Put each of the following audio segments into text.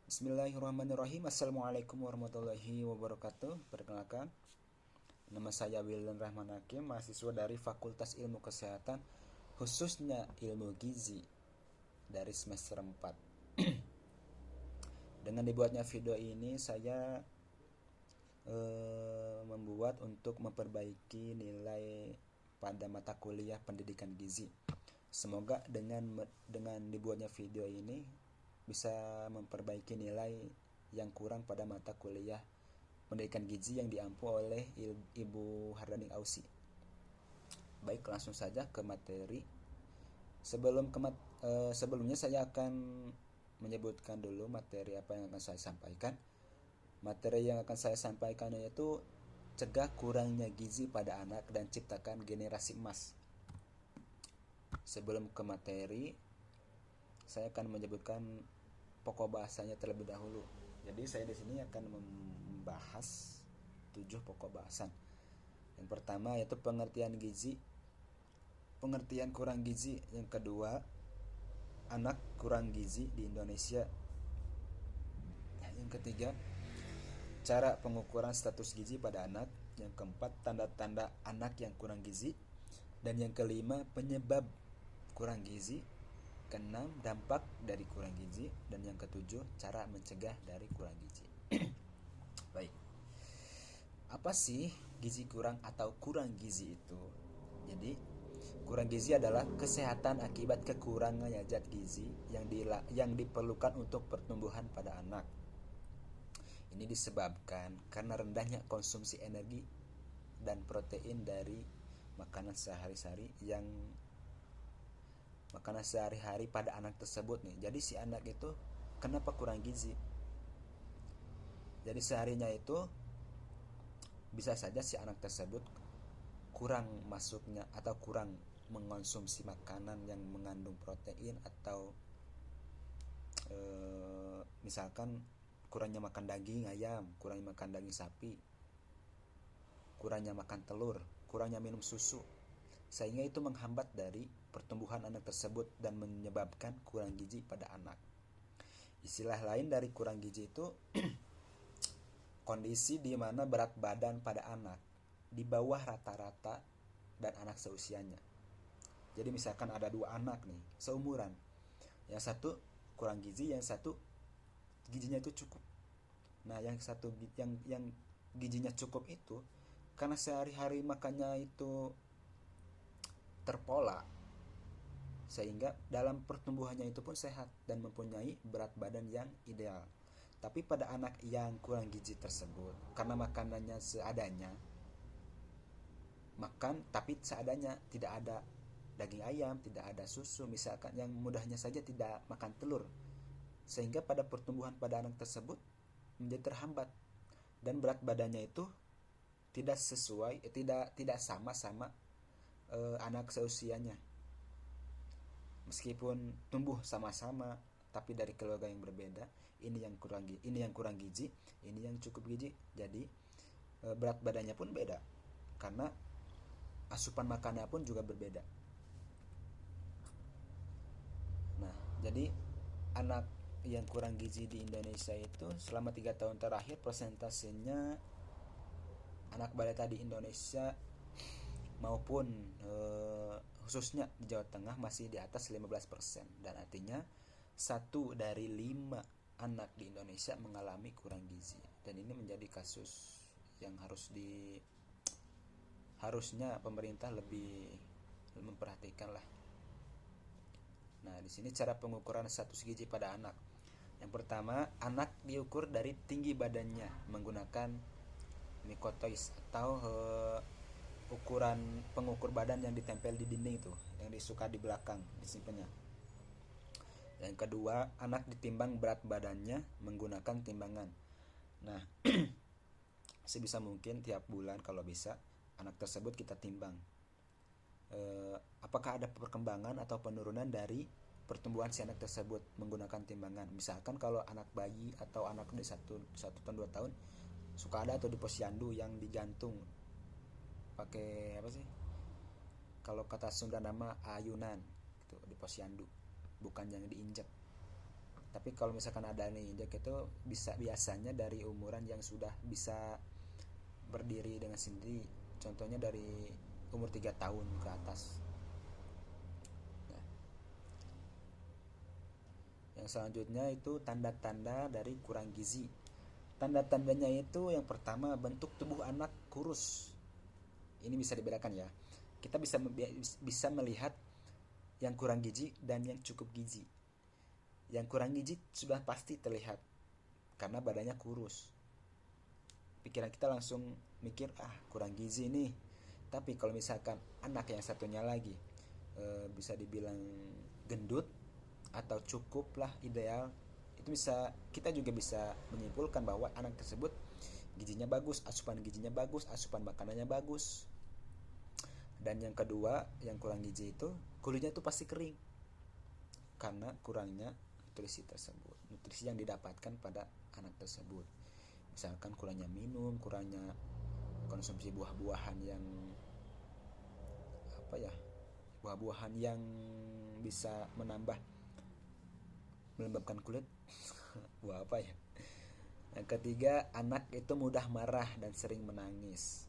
Bismillahirrahmanirrahim. Assalamualaikum warahmatullahi wabarakatuh. Perkenalkan, nama saya Wildan Rahman Hakim, mahasiswa dari Fakultas Ilmu Kesehatan, khususnya Ilmu Gizi dari semester 4. Dengan dibuatnya video ini, saya membuat untuk memperbaiki nilai pada mata kuliah pendidikan gizi. Semoga dengan dibuatnya video ini bisa memperbaiki nilai yang kurang pada mata kuliah pendidikan gizi yang diampu oleh Ibu Hardaning Ausi. Baik, langsung saja ke materi. Sebelumnya saya akan menyebutkan dulu materi apa yang akan saya sampaikan. Materi yang akan saya sampaikan yaitu cegah kurangnya gizi pada anak dan ciptakan generasi emas. Sebelum ke materi, saya akan menyebutkan pokok bahasanya terlebih dahulu. Jadi saya di sini akan membahas 7 pokok bahasan. Yang pertama yaitu pengertian gizi, pengertian kurang gizi. Yang kedua, anak kurang gizi di Indonesia. Yang ketiga, cara pengukuran status gizi pada anak. Yang keempat, tanda-tanda anak yang kurang gizi. Dan yang kelima, penyebab kurang gizi. Keenam, dampak dari kurang gizi. Dan yang ketujuh, cara mencegah dari kurang gizi. Baik, apa sih gizi kurang atau kurang gizi itu? Jadi, kurang gizi adalah kesehatan akibat kekurangannya zat gizi yang diperlukan untuk pertumbuhan pada anak. Ini disebabkan karena rendahnya konsumsi energi dan protein dari makanan sehari-hari pada anak tersebut nih. Jadi si anak itu kenapa kurang gizi? Jadi seharinya itu bisa saja si anak tersebut kurang masuknya atau kurang mengonsumsi makanan yang mengandung protein, atau misalkan kurangnya makan daging ayam, kurangnya makan daging sapi, kurangnya makan telur, kurangnya minum susu, sehingga itu menghambat dari pertumbuhan anak tersebut dan menyebabkan kurang gizi pada anak. Istilah lain dari kurang gizi itu kondisi di mana berat badan pada anak di bawah rata-rata dan anak seusianya. Jadi misalkan ada 2 anak nih seumuran, yang satu kurang gizi, yang satu gizinya itu cukup. Nah, yang gizinya cukup itu karena sehari-hari makannya itu terpola, sehingga dalam pertumbuhannya itu pun sehat dan mempunyai berat badan yang ideal. Tapi pada anak yang kurang gizi tersebut, karena makanannya seadanya, makan tapi seadanya, tidak ada daging ayam, tidak ada susu, misalkan yang mudahnya saja tidak makan telur, sehingga pada pertumbuhan pada anak tersebut menjadi terhambat dan berat badannya itu tidak sesuai, tidak sama anak seusianya. Meskipun tumbuh sama-sama tapi dari keluarga yang berbeda, ini yang kurang gizi, ini yang cukup gizi. Jadi berat badannya pun beda karena asupan makannya pun juga berbeda. Nah, jadi anak yang kurang gizi di Indonesia itu selama 3 tahun terakhir persentasenya anak balita di Indonesia maupun khususnya di Jawa Tengah masih di atas 15%, dan artinya 1 dari 5 anak di Indonesia mengalami kurang gizi. Dan ini menjadi kasus yang harusnya pemerintah lebih memperhatikan lah. Nah, di sini cara pengukuran status gizi pada anak. Yang pertama, anak diukur dari tinggi badannya menggunakan mikotois atau ukuran pengukur badan yang ditempel di dinding itu, yang disuka di belakang disimpannya. Yang kedua, anak ditimbang berat badannya menggunakan timbangan. Nah, sebisa mungkin tiap bulan kalau bisa anak tersebut kita timbang. Apakah ada perkembangan atau penurunan dari pertumbuhan si anak tersebut menggunakan timbangan. Misalkan kalau anak bayi atau anak di 1 tahun 2 tahun suka ada tuh di posyandu yang digantung pakai apa sih, kalau kata Sunda nama ayunan gitu, di posyandu, bukan yang diinjek. Tapi kalau misalkan ada injak itu bisa biasanya dari umuran yang sudah bisa berdiri dengan sendiri, contohnya dari umur 3 tahun ke atas. Nah, yang selanjutnya itu tanda-tanda dari kurang gizi. Tanda-tandanya itu yang pertama, bentuk tubuh anak kurus. Ini bisa dibedakan ya. Kita bisa melihat yang kurang gizi dan yang cukup gizi. Yang kurang gizi sudah pasti terlihat karena badannya kurus. Pikiran kita langsung mikir, ah kurang gizi nih. Tapi kalau misalkan anak yang satunya lagi bisa dibilang gendut atau cukup lah ideal, itu bisa, kita juga bisa menyimpulkan bahwa anak tersebut gizinya bagus, asupan gizinya bagus, asupan makanannya bagus. Dan yang kedua, yang kurang gizi itu kulitnya itu pasti kering karena kurangnya nutrisi tersebut, nutrisi yang didapatkan pada anak tersebut. Misalkan kurangnya minum, kurangnya konsumsi buah-buahan yang apa ya, buah-buahan yang bisa melembabkan kulit. Buah apa ya. Yang ketiga, anak itu mudah marah dan sering menangis.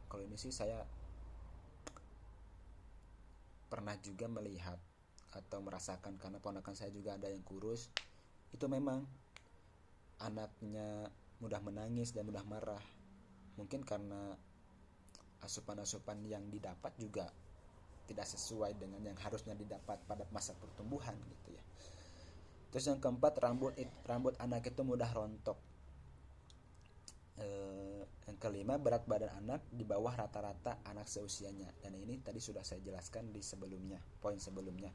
Kalau ini sih saya pernah juga melihat atau merasakan, karena ponakan saya juga ada yang kurus. Itu memang anaknya mudah menangis dan mudah marah, mungkin karena asupan-asupan yang didapat juga tidak sesuai dengan yang harusnya didapat pada masa pertumbuhan gitu ya. Terus yang keempat, rambut anak itu mudah rontok. Yang kelima, berat badan anak di bawah rata-rata anak seusianya. Dan ini tadi sudah saya jelaskan di sebelumnya, poin sebelumnya.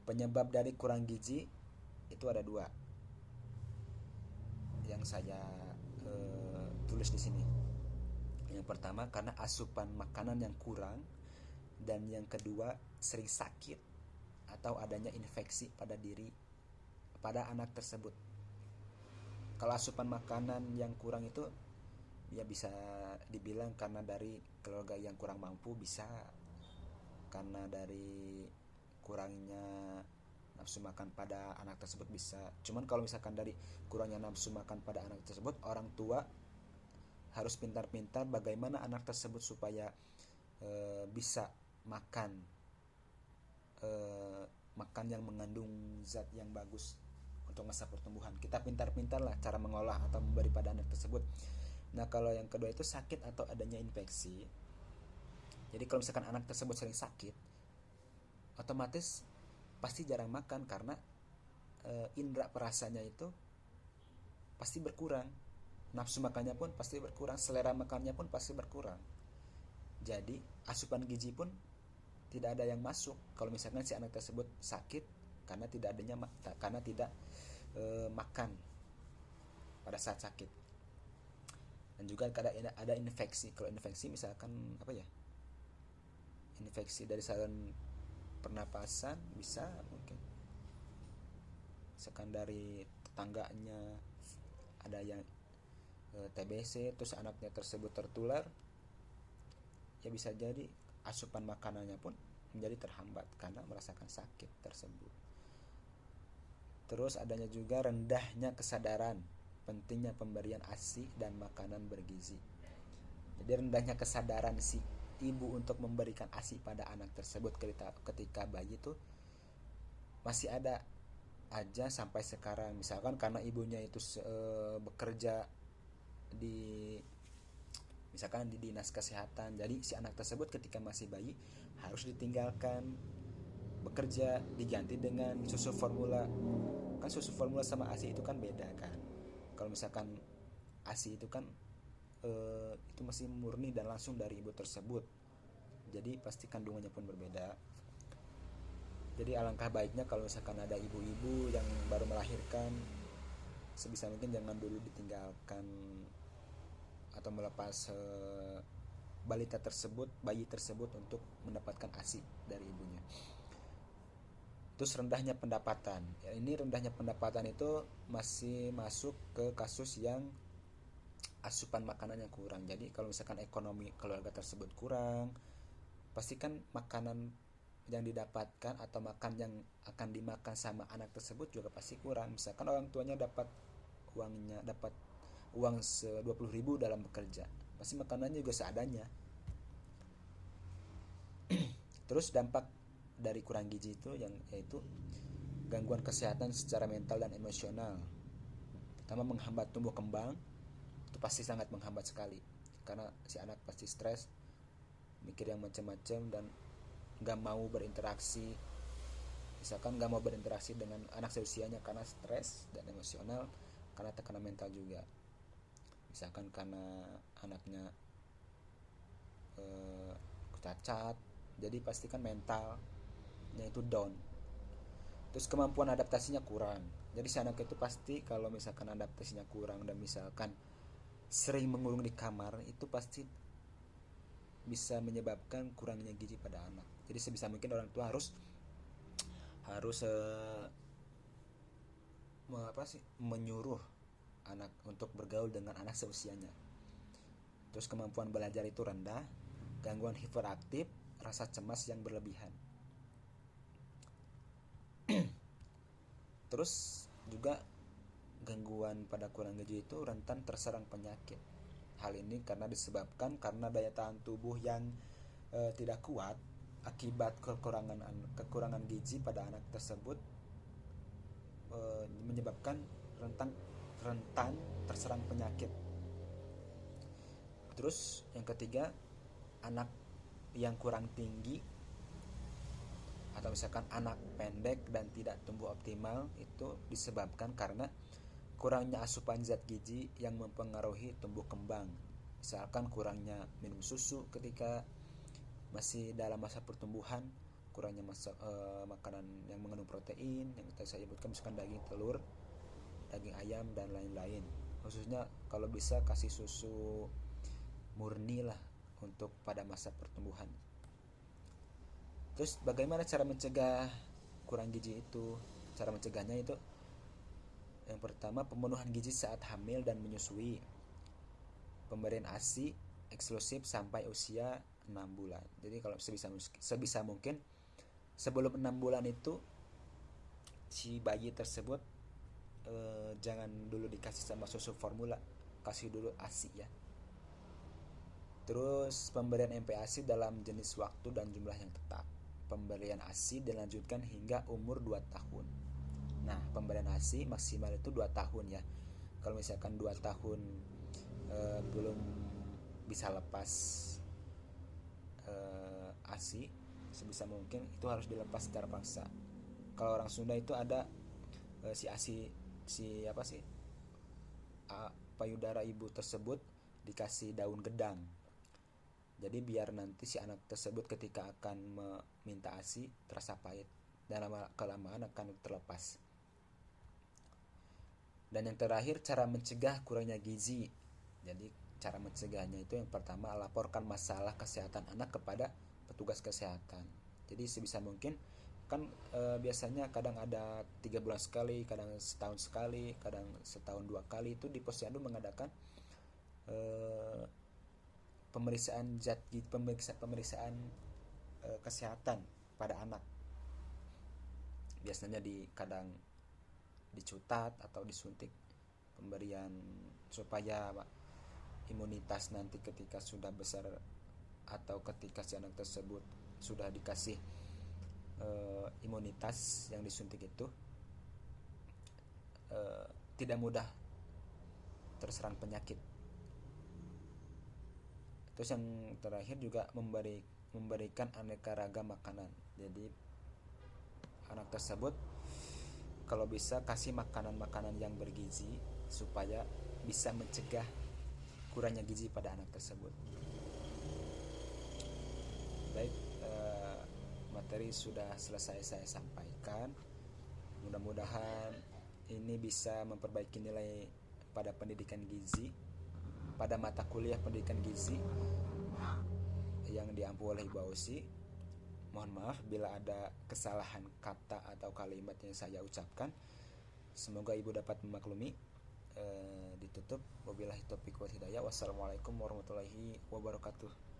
Penyebab dari kurang gizi itu ada dua yang saya tulis di sini. Yang pertama, karena asupan makanan yang kurang, dan yang kedua, sering sakit atau adanya infeksi pada anak tersebut. Kalau asupan makanan yang kurang itu ya bisa dibilang karena dari keluarga yang kurang mampu, bisa karena dari kurangnya nafsu makan pada anak tersebut, bisa. Cuman kalau misalkan dari kurangnya nafsu makan pada anak tersebut, orang tua harus pintar-pintar bagaimana anak tersebut supaya bisa makan makan yang mengandung zat yang bagus untuk masa pertumbuhan. Kita pintar-pintar lah cara mengolah atau memberi pada anak tersebut. Nah, kalau yang kedua itu sakit atau adanya infeksi. Jadi kalau misalkan anak tersebut sering sakit, otomatis pasti jarang makan karena indera perasanya itu pasti berkurang. Nafsu makannya pun pasti berkurang, selera makannya pun pasti berkurang. Jadi asupan gizi pun tidak ada yang masuk kalau misalkan si anak tersebut sakit karena tidak makan pada saat sakit. Dan juga ada infeksi. Kalau infeksi misalkan apa ya, infeksi dari saluran pernapasan, bisa mungkin misalkan dari tetangganya ada yang TBC, terus anaknya tersebut tertular, ya bisa jadi asupan makanannya pun menjadi terhambat karena merasakan sakit tersebut. Terus adanya juga rendahnya kesadaran pentingnya pemberian ASI dan makanan bergizi. Jadi rendahnya kesadaran si ibu untuk memberikan ASI pada anak tersebut ketika bayi itu masih ada aja sampai sekarang. Misalkan karena ibunya itu bekerja misalkan di dinas kesehatan, jadi si anak tersebut ketika masih bayi harus ditinggalkan bekerja, diganti dengan susu formula. Kan susu formula sama ASI itu kan beda kan. Kalau misalkan ASI itu kan itu masih murni dan langsung dari ibu tersebut, jadi pasti kandungannya pun berbeda. Jadi alangkah baiknya kalau misalkan ada ibu-ibu yang baru melahirkan, sebisa mungkin jangan dulu ditinggalkan atau melepas bayi tersebut untuk mendapatkan ASI dari ibunya. Terus rendahnya pendapatan. Ya, ini rendahnya pendapatan itu masih masuk ke kasus yang asupan makanan yang kurang. Jadi kalau misalkan ekonomi keluarga tersebut kurang, pastikan makanan yang didapatkan atau makan yang akan dimakan sama anak tersebut juga pasti kurang. Misalkan orang tuanya dapat uang 20.000 dalam bekerja, pasti makanannya juga seadanya. Terus dampak dari kurang gizi itu yaitu gangguan kesehatan secara mental dan emosional. Pertama, menghambat tumbuh kembang. Itu pasti sangat menghambat sekali, karena si anak pasti stres, mikir yang macam-macam, dan gak mau berinteraksi. Misalkan gak mau berinteraksi dengan anak seusianya karena stres dan emosional, karena tekanan mental juga. Misalkan karena anaknya cacat, jadi pastikan mentalnya itu down. Terus kemampuan adaptasinya kurang. Jadi si anak itu pasti kalau misalkan adaptasinya kurang dan misalkan sering mengurung di kamar, itu pasti bisa menyebabkan kurangnya gizi pada anak. Jadi sebisa mungkin orang tua harus menyuruh anak untuk bergaul dengan anak seusianya. Terus kemampuan belajar itu rendah, gangguan hiperaktif, rasa cemas yang berlebihan. Terus juga gangguan pada kurang gizi itu rentan terserang penyakit. Hal ini karena disebabkan karena daya tahan tubuh yang tidak kuat akibat kekurangan gizi pada anak tersebut, menyebabkan rentan terserang penyakit. Terus yang ketiga, anak yang kurang tinggi atau misalkan anak pendek dan tidak tumbuh optimal itu disebabkan karena kurangnya asupan zat gizi yang mempengaruhi tumbuh kembang. Misalkan kurangnya minum susu ketika masih dalam masa pertumbuhan, kurangnya makanan yang mengandung protein yang tadi saya sebutkan, misalkan daging, telur, daging ayam, dan lain-lain. Khususnya kalau bisa kasih susu murni lah untuk pada masa pertumbuhan. Terus bagaimana cara mencegah kurang gizi itu? Cara mencegahnya itu, yang pertama, pemenuhan gizi saat hamil dan menyusui. Pemberian ASI eksklusif sampai usia 6 bulan. Jadi kalau sebisa mungkin sebelum 6 bulan itu si bayi tersebut jangan dulu dikasih sama susu formula, kasih dulu ASI ya. Terus pemberian MPASI dalam jenis waktu dan jumlah yang tetap. Pemberian ASI dilanjutkan hingga umur 2 tahun. Nah, pemberian ASI maksimal itu 2 tahun ya. Kalau misalkan 2 tahun belum bisa lepas ASI, sebisa mungkin itu harus dilepas secara paksa. Kalau orang Sunda itu ada si ASI, payudara ibu tersebut dikasih daun gedang. Jadi biar nanti si anak tersebut ketika akan meminta ASI terasa pahit dan kelamaan akan terlepas. Dan yang terakhir, cara mencegah kurangnya gizi. Jadi cara mencegahnya itu yang pertama, laporkan masalah kesehatan anak kepada petugas kesehatan. Jadi sebisa mungkin kan biasanya kadang ada 3 bulan sekali, kadang setahun sekali, kadang setahun 2 kali itu di posyandu mengadakan pemeriksaan kesehatan pada anak. Biasanya kadang dicutat atau disuntik, pemberian supaya imunitas nanti ketika sudah besar atau ketika si anak tersebut sudah dikasih imunitas yang disuntik itu tidak mudah terserang penyakit. Terus yang terakhir juga memberikan aneka ragam makanan. Jadi anak tersebut kalau bisa kasih makanan-makanan yang bergizi supaya bisa mencegah kurangnya gizi pada anak tersebut. Baik, materi sudah selesai saya sampaikan. Mudah-mudahan ini bisa memperbaiki nilai pada pendidikan gizi, pada mata kuliah pendidikan gizi yang diampu oleh Ibu Ausi. Mohon maaf bila ada kesalahan kata atau kalimat yang saya ucapkan. Semoga Ibu dapat memaklumi. Ditutup. Wabillahi taufiq wal hidayah. Wassalamualaikum warahmatullahi wabarakatuh.